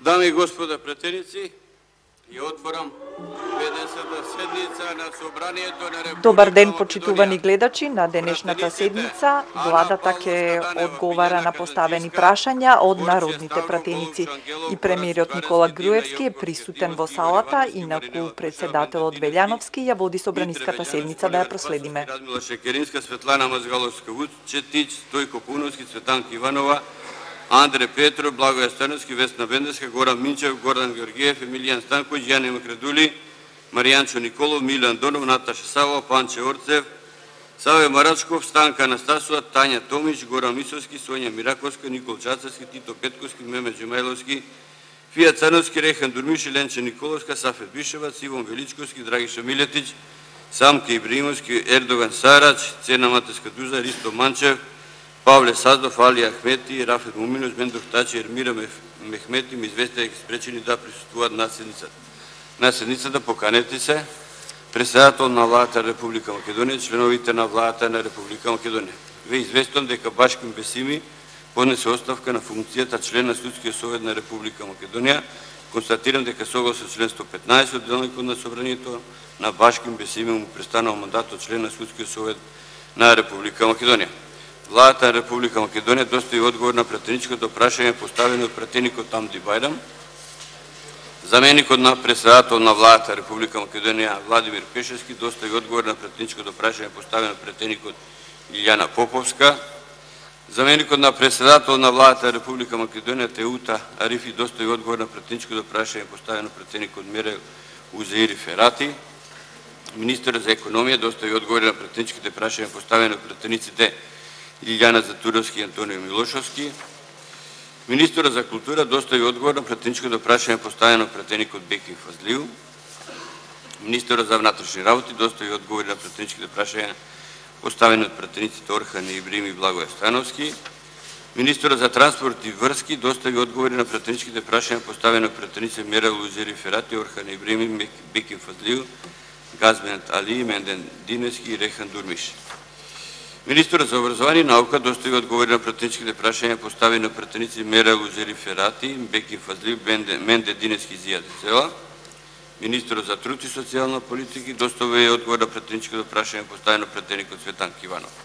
Дами и господа пратеници, ја отворам 50-та седница на Собранието на Република Добар ден, почитувани гледачи. На денешната седница владата ќе одговара на поставени прашања од народните пратеници. И премиерот Никола Груевски е присутен во салата, инаку председателот Велјановски ја води собраниската седница, да ја проследиме. Радмила Шекеринска, Светлана Мазгаловска-Вучетич, Стојко Пуновски, Цветанка Иванова, Андре Петров, Благоја Становски, Весна Бендеска, Горан Минчев, Гордан Георгиев, Емилијан Станковиќ, Јане Макредули, Маријанчо Николов, Милјан Донов, Наташа Савова, Панче Орцев, Саве Марачков, Станка Анастасова, Тања Томич, Горан Мисовски, Сонја Мираковска, Никол Чацевски, Тито Петковски, Мемет Джемајловски, Фија Цановски, Рехан Дурмиши, Ленче Николовска, Сафет Бишевац, Ивон Величковски, Драгиша Милетич, Самке Ибримовски, Ердоган Сарач, Цена Матеска Дуза, Ристо Манчев, Павле Саздов, Али Ахмети, Рафет Муминош, Бендов Тачи, Ермира Мехмети ми известија дека спречени да присуствуваат на седницата. На седницата поканете се председател на владата на Република Македонија, членовите на владата на Република Македонија. Ве известувам дека Башким Бесими поднесе оставка на функцијата член на Судскиот совет на Република Македонија. Констатирам дека согласно член 115 од Делникот на собранието на Башким Бесими му престанал мандатот член на Судскиот совет на Република Македонија. Владата на Република Македонија достави одговор на пратеничкото прашање поставено од пратеникот Амди Бајрам. Заменикот на председател на владата на Република Македонија Владимир Пешевски достави одговор на пратеничкото прашање поставено од пратеникот Илјана Поповска. Заменикот на председател на владата на Република Македонија Теута Арифи достави одговор на пратеничкото прашање поставено од пратеникот Мерел Узеири Ферати. Министерот за економија достави одговори на пратеничките прашања поставени од пратениците Илјана Затуровски и Антонио Милошовски. Министерот за култура достави одговор на пратеничкото прашање поставено од пратеникот Бекин Фазлиу. Министерот за внатрешни работи достави одговори на пратеничките прашања поставени од пратениците Орхан Ибрим и Благоја Становски. Министерот за транспорт и врски достави одговори на пратеничките прашања поставени од пратениците Мерел Узери Ферати, Орхан Ибрим и Бекин Фазлиу, Газмент Али, Менден Динески и Рехан Дурмиш. Министерот за образование и наука достави одговори на пратеничките прашања поставени од пратеници Мерел Узери Ферати, Бекин Фазлиу, Менде Динески и Зија Децела. Министерот за труд и социјална политика достави одговор на пратеничкото прашање поставено од пратеникот Цветанка Иванова.